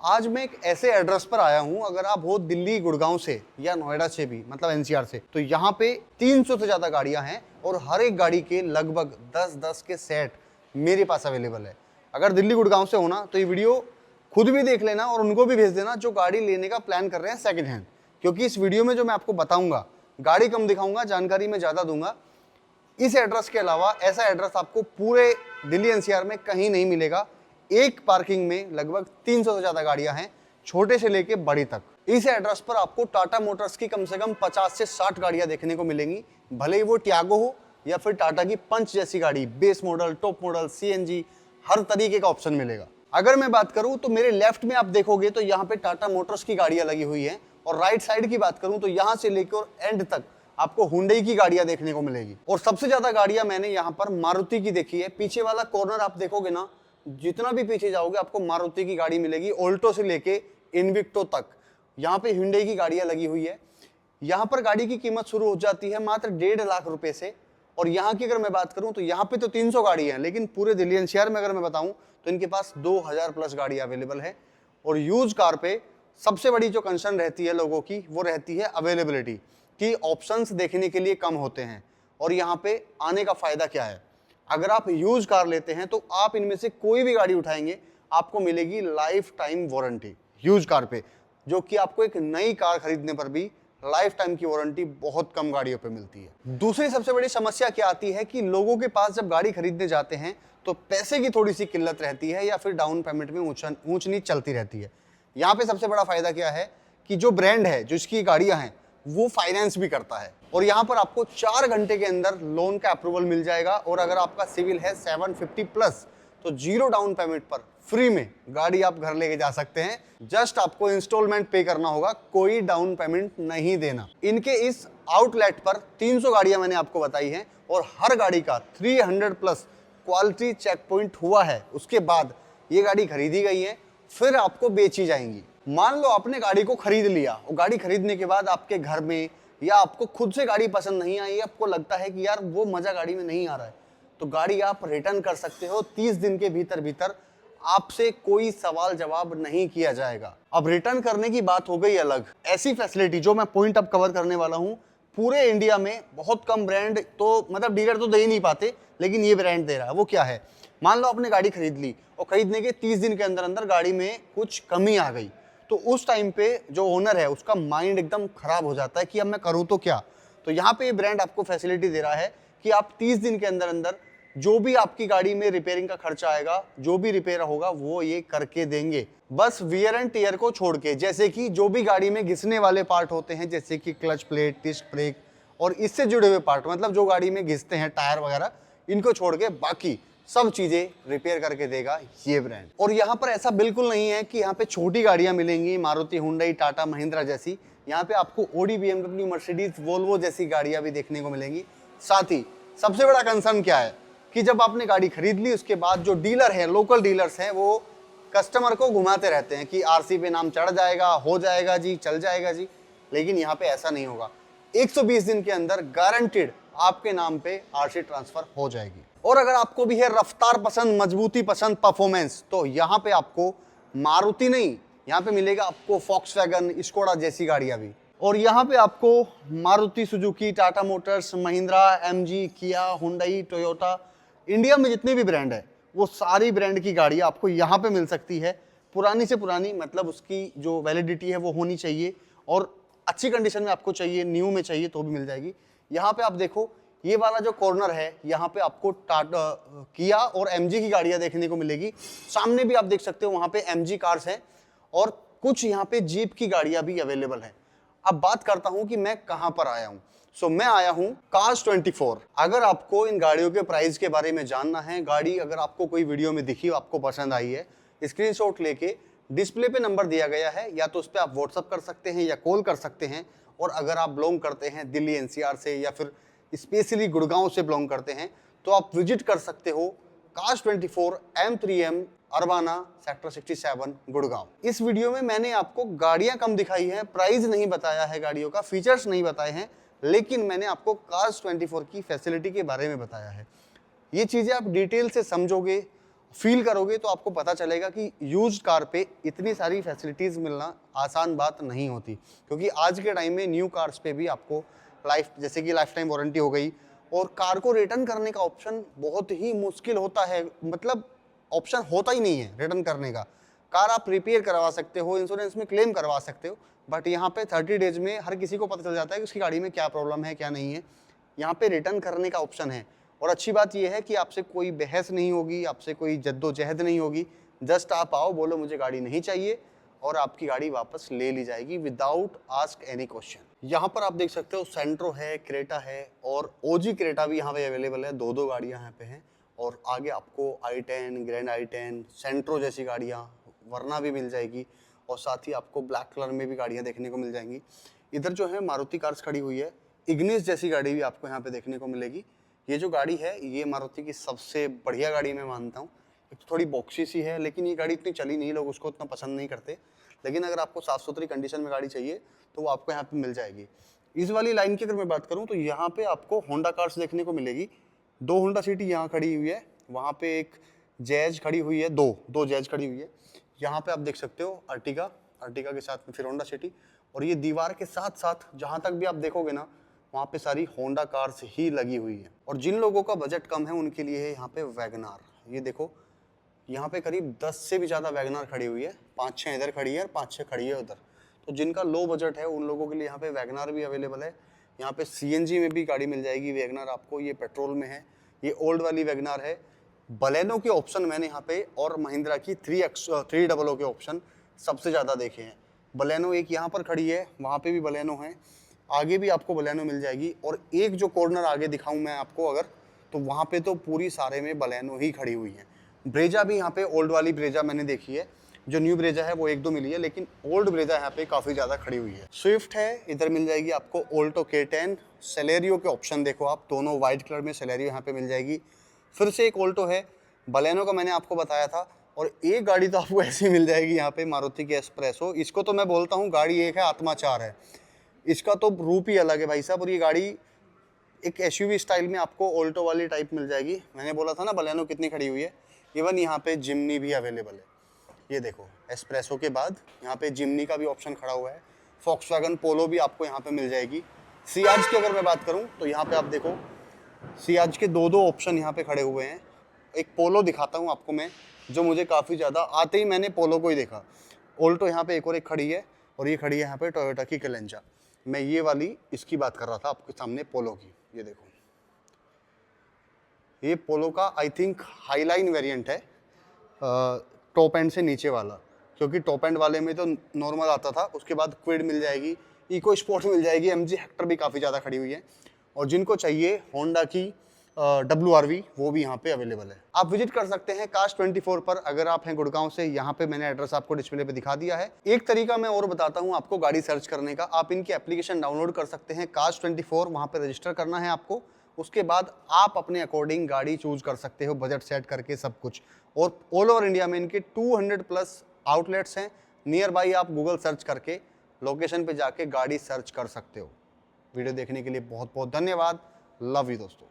आज मैं एक ऐसे एड्रेस पर आया हूं, अगर आप हो दिल्ली गुड़गांव से या नोएडा से भी, मतलब एनसीआर से, तो यहाँ पे 300 से ज्यादा गाड़ियां हैं और हर एक गाड़ी के लगभग 10-10 के सेट मेरे पास अवेलेबल है। अगर दिल्ली गुड़गांव से होना तो ये वीडियो खुद भी देख लेना और उनको भी भेज देना जो गाड़ी लेने का प्लान कर रहे हैं सेकंड हैंड, क्योंकि इस वीडियो में जो मैं आपको बताऊंगा गाड़ी कम दिखाऊंगा, जानकारी मैं ज्यादा दूंगा। इस एड्रेस के अलावा ऐसा एड्रेस आपको पूरे दिल्ली एनसीआर में कहीं नहीं मिलेगा। एक पार्किंग में लगभग 300 से ज्यादा गाड़ियां हैं, छोटे से लेके बड़ी तक। इस एड्रेस पर आपको टाटा मोटर्स की कम से कम 50 से 60 गाड़ियां देखने को मिलेंगी, भले ही वो टियागो हो या फिर टाटा की पंच जैसी गाड़ी, base model, top model, CNG, हर तरीके का ऑप्शन मिलेगा। अगर मैं बात करूं तो मेरे लेफ्ट में आप देखोगे तो यहाँ पे टाटा मोटर्स की गाड़ियां लगी हुई है, और राइट साइड की बात करूं तो यहां से लेकर एंड तक आपको हुंडई की गाड़ियां देखने को मिलेगी। और सबसे ज्यादा गाड़ियां मैंने यहाँ पर मारुति की देखी है। पीछे वाला कॉर्नर आप देखोगे ना, जितना भी पीछे जाओगे आपको मारुति की गाड़ी मिलेगी, ऑल्टो से लेके इनविक्टो तक। यहाँ पे हुंडई की गाड़ियां लगी हुई है। यहाँ पर गाड़ी की कीमत शुरू हो जाती है मात्र 1.5 लाख रुपए से। और यहाँ की अगर मैं बात करूं तो यहाँ पे तो 300 गाड़ी है, लेकिन पूरे दिल्ली एनसीआर में अगर मैं बताऊं तो इनके पास 2000 प्लस गाड़ी अवेलेबल है। और यूज कार पे सबसे बड़ी जो कंसर्न रहती है लोगों की, वो रहती है अवेलेबिलिटी, कि ऑप्शंस देखने के लिए कम होते हैं। और यहाँ पे आने का फायदा क्या है, अगर आप यूज कार लेते हैं तो आप इनमें से कोई भी गाड़ी उठाएंगे आपको मिलेगी life time warranty use car पे, जो कि आपको एक नई कार खरीदने पर भी लाइफ टाइम की वारंटी बहुत कम गाड़ियों पे मिलती है। दूसरी सबसे बड़ी समस्या क्या आती है कि लोगों के पास जब गाड़ी खरीदने जाते हैं तो पैसे की थोड़ी सी किल्लत रहती है, या फिर डाउन पेमेंट में ऊंच नीच चलती रहती है। यहाँ पे सबसे बड़ा फायदा क्या है कि जो ब्रांड है, जो इसकी गाड़ियां हैं, वो फाइनेंस भी करता है, और यहाँ पर आपको 4 घंटे के अंदर लोन का अप्रूवल मिल जाएगा। और अगर आपका सिविल है 750 प्लस तो 0 डाउन पेमेंट पर फ्री में गाड़ी आप घर लेके जा सकते हैं। जस्ट आपको इंस्टॉलमेंट पे करना होगा, कोई डाउन पेमेंट नहीं देना। इनके इस आउटलेट पर 300 गाड़ियां मैंने आपको बताई हैं, और हर गाड़ी का 300 प्लस क्वालिटी चेक पॉइंट हुआ है। उसके बाद ये गाड़ी खरीदी गई है, फिर आपको बेची जाएंगी। मान लो आपने गाड़ी को खरीद लिया, और गाड़ी खरीदने के बाद आपके घर में या आपको खुद से गाड़ी पसंद नहीं आई, आपको लगता है कि यार वो मजा गाड़ी में नहीं आ रहा है, तो गाड़ी आप रिटर्न कर सकते हो। 30 दिन के भीतर भीतर आपसे कोई सवाल जवाब नहीं किया जाएगा। अब रिटर्न करने की बात हो गई अलग। ऐसी फैसिलिटी जो मैं पॉइंट अब कवर करने वाला हूं, पूरे इंडिया में बहुत कम ब्रांड, तो मतलब डीलर तो दे ही नहीं पाते, लेकिन ये ब्रांड दे रहा है। वो क्या है, मान लो आपने गाड़ी खरीद ली और खरीदने के 30 दिन के अंदर अंदर गाड़ी में कुछ कमी आ गई, तो उस टाइम पे जो ओनर है उसका माइंड एकदम खराब हो जाता है कि अब मैं करूं तो क्या। तो यहाँ पे ये ब्रांड आपको फैसिलिटी दे रहा है कि आप 30 दिन के अंदर अंदर जो भी आपकी गाड़ी में रिपेयरिंग का खर्चा आएगा, जो भी रिपेयर होगा, वो ये करके देंगे, बस वियर एंड टियर को छोड़ के। जैसे कि जो भी गाड़ी में घिसने वाले पार्ट होते हैं, जैसे कि क्लच प्लेट, डिस्क ब्रेक और इससे जुड़े हुए पार्ट, मतलब जो गाड़ी में घिसते हैं, टायर वगैरह, इनको छोड़ के बाकी सब चीजें रिपेयर करके देगा ये ब्रांड। और यहाँ पर ऐसा बिल्कुल नहीं है कि यहाँ पे छोटी गाड़ियां मिलेंगी, मारुति, हुंडई, टाटा, महिंद्रा जैसी। यहाँ पे आपको ओडी, बीएमडब्ल्यू, मर्सिडीज, वोल्वो जैसी गाड़ियां भी देखने को मिलेंगी। साथ ही सबसे बड़ा कंसर्न क्या है कि जब आपने गाड़ी खरीद ली, उसके बाद जो डीलर है, लोकल डीलर्स हैं, वो कस्टमर को घुमाते रहते हैं कि आरसी पे नाम चढ़ जाएगा, हो जाएगा जी, चल जाएगा जी। लेकिन यहाँ पे ऐसा नहीं होगा। 120 दिन के अंदर गारंटेड आपके नाम पे आरसी ट्रांसफर हो जाएगी। और अगर आपको भी है रफ्तार पसंद, मजबूती पसंद, परफॉर्मेंस, तो यहाँ पे आपको मारुति नहीं, यहाँ पे मिलेगा आपको फॉक्सवैगन, स्कोडा जैसी गाड़ियां भी। और यहाँ पे आपको Maruti Suzuki, Tata Motors, Mahindra, MG, किया, हुंडई, टोयोटा, इंडिया में जितने भी ब्रांड है वो सारी ब्रांड की गाड़ियां आपको यहाँ पे मिल सकती है। पुरानी से पुरानी, मतलब उसकी जो वैलिडिटी है वो होनी चाहिए, और अच्छी कंडीशन में आपको चाहिए, न्यू में चाहिए तो भी मिल जाएगी। यहाँ पे आप देखो, ये वाला जो कॉर्नर है, यहाँ पे आपको टाटा, किया और एमजी की गाड़ियां देखने को मिलेगी। सामने भी आप देख सकते हो, वहां पे एमजी कार्स हैं, और कुछ यहाँ पे जीप की गाड़ियां भी अवेलेबल है। अब बात करता हूं कि मैं कहां पर आया हूं। मैं आया हूं कार्स 24। अगर आपको इन गाड़ियों के प्राइस के बारे में जानना है, गाड़ी अगर आपको कोई वीडियो में दिखी, आपको पसंद आई है, स्क्रीनशॉट लेके डिस्प्ले पे नंबर दिया गया है, या तो उस पर आप व्हाट्सअप कर सकते हैं या कॉल कर सकते हैं। और अगर आप बिलोंग करते हैं दिल्ली एनसीआर से, या फिर स्पेशली गुड़गांव से बिलोंग करते हैं, तो आप विजिट कर सकते हो cars 24, M3M, Albanna, sector 67, Gurgaon. इस वीडियो में मैंने आपको गाड़ियां कम दिखाई हैं, प्राइस नहीं बताया है, गाड़ियों का फीचर्स नहीं बताए हैं, लेकिन मैंने आपको कार्स 24 की फैसिलिटी के बारे में बताया है। ये चीज़ें आप डिटेल से समझोगे फील करोगे तो आपको पता चलेगा कि यूज्ड कार पे इतनी सारी फैसिलिटीज़ मिलना आसान बात नहीं होती, क्योंकि आज के टाइम में न्यू कार्स पे भी आपको जैसे कि लाइफ टाइम वारंटी हो गई, और कार को रिटर्न करने का ऑप्शन बहुत ही मुश्किल होता है, मतलब ऑप्शन होता ही नहीं है रिटर्न करने का। कार आप रिपेयर करवा सकते हो, इंश्योरेंस में क्लेम करवा सकते हो, बट यहाँ पे 30 डेज में हर किसी को पता चल जाता है कि उसकी गाड़ी में क्या प्रॉब्लम है क्या नहीं है। यहाँ पे रिटर्न करने का ऑप्शन है, और अच्छी बात यह है कि आपसे कोई बहस नहीं होगी, आपसे कोई जद्दोजहद नहीं होगी। जस्ट आप आओ, बोलो मुझे गाड़ी नहीं चाहिए, और आपकी गाड़ी वापस ले ली जाएगी विदाउट आस्क एनी क्वेश्चन। यहाँ पर आप देख सकते हो सेंट्रो है, क्रेटा है, और ओजी क्रेटा भी यहाँ पे अवेलेबल है। दो गाड़ियाँ यहाँ पे हैं, और आगे आपको i10, ग्रैंड i10, सेंट्रो जैसी गाड़ियाँ वरना भी मिल जाएगी, और साथ ही आपको ब्लैक कलर में भी गाड़ियाँ देखने को मिल जाएंगी। इधर जो है मारुति कार्स खड़ी हुई है, इग्निस जैसी गाड़ी भी आपको यहाँ पे देखने को मिलेगी। ये जो गाड़ी है ये मारुति की सबसे बढ़िया गाड़ी मैं मानता हूँ। एक तो थोड़ी बॉक्सी सी है, लेकिन ये गाड़ी इतनी चली नहीं, लोग उसको उतना पसंद नहीं करते, लेकिन अगर आपको साफ सुथरी कंडीशन में गाड़ी चाहिए तो वो आपको यहाँ पे मिल जाएगी। इस वाली लाइन की अगर मैं बात करूँ तो यहाँ पे आपको होंडा कार्स देखने को मिलेगी। 2 होंडा सिटी यहाँ खड़ी हुई है, वहाँ पे एक जैज खड़ी हुई है, दो जैज खड़ी हुई है। यहाँ पे आप देख सकते हो अर्टिगा के साथ में फिर होंडा सिटी, और ये दीवार के साथ साथ जहाँ तक भी आप देखोगे ना वहाँ पे सारी होंडा कार्स ही लगी हुई है। और जिन लोगों का बजट कम है उनके लिए है यहाँ पे वैगनार। ये देखो यहाँ पे करीब 10 से भी ज़्यादा वैगनार खड़ी हुई है, 5-6 इधर खड़ी है और 5-6 खड़ी है उधर। तो जिनका लो बजट है उन लोगों के लिए यहाँ पे वैगनार भी अवेलेबल है। यहाँ पे CNG में भी गाड़ी मिल जाएगी वैगनार आपको, ये पेट्रोल में है, ये ओल्ड वाली वैगनार है। बलेनो के ऑप्शन मैंने यहाँ पे और महिंद्रा की 300 के ऑप्शन सबसे ज़्यादा देखे हैं। बलेनो एक यहाँ पर खड़ी है, वहाँ पे भी बलेनो है, आगे भी आपको बलेनो मिल जाएगी। और एक जो कॉर्नर आगे दिखाऊं मैं आपको अगर, तो वहाँ पे तो पूरी सारे में बलेनो ही खड़ी हुई है। ब्रेजा भी यहाँ पे ओल्ड वाली ब्रेजा मैंने देखी है, जो न्यू ब्रेजा है वो 1-2 मिली है, लेकिन ओल्ड ब्रेजा यहाँ पे काफ़ी ज़्यादा खड़ी हुई है। स्विफ्ट है, इधर मिल जाएगी आपको ऑल्टो K10। सेलेरियो के ऑप्शन देखो आप, दोनों वाइट कलर में सेलेरियो यहाँ पे मिल जाएगी। फिर से एक ऑल्टो है, बलेनो का मैंने आपको बताया था, और एक गाड़ी तो आपको ऐसी मिल जाएगी यहाँ पे मारुति की एस्प्रेसो। इसको तो मैं बोलता हूँ गाड़ी एक है, आत्मा 4 है, इसका तो रूप ही अलग है भाई साहब। और ये गाड़ी एक SUV स्टाइल में आपको ऑल्टो वाली टाइप मिल जाएगी। मैंने बोला था ना बलेनो कितनी खड़ी हुई है। इवन यहाँ पे जिमनी भी अवेलेबल है, ये देखो एस्प्रेसो के बाद यहाँ पे जिमनी का भी ऑप्शन खड़ा हुआ है। फॉक्सवैगन पोलो भी आपको यहाँ पे मिल जाएगी। सियाज की अगर मैं बात करूँ तो यहाँ पे आप देखो सियाज के 2 ऑप्शन यहाँ पे खड़े हुए हैं। एक पोलो दिखाता हूँ आपको मैं, जो मुझे काफ़ी ज़्यादा आते ही मैंने पोलो को ही देखा। ऑल्टो यहाँ पे एक खड़ी है, और ये खड़ी है यहाँ पे टोयोटा की कैलेंजा। मैं ये वाली इसकी बात कर रहा था आपके सामने, पोलो की। ये देखो ये पोलो का आई थिंक हाईलाइन वेरिएंट है, टॉप एंड से नीचे वाला, क्योंकि टॉप एंड वाले में तो नॉर्मल आता था, उसके बाद क्विड मिल जाएगी, इको स्पोर्ट मिल जाएगी, MG हेक्टर भी काफ़ी ज़्यादा खड़ी हुई है। और जिनको चाहिए होंडा की WRV वो भी यहाँ पे अवेलेबल है। आप विजिट कर सकते हैं Cars24 पर। अगर आप हैं गुड़गांव से, यहाँ पे मैंने एड्रेस आपको डिस्प्ले पे दिखा दिया है। एक तरीका मैं और बताता हूँ आपको गाड़ी सर्च करने का। आप इनकी एप्लीकेशन डाउनलोड कर सकते हैं Cars24, वहाँ पे रजिस्टर करना है आपको। उसके बाद आप अपने अकॉर्डिंग गाड़ी चूज कर सकते हो, बजट सेट करके सब कुछ। और ऑल ओवर इंडिया में इनके 200+ आउटलेट्स हैं। नियर बाई आप गूगल सर्च करके लोकेशन पे जाके गाड़ी सर्च कर सकते हो। वीडियो देखने के लिए बहुत बहुत धन्यवाद। लव यू दोस्तों।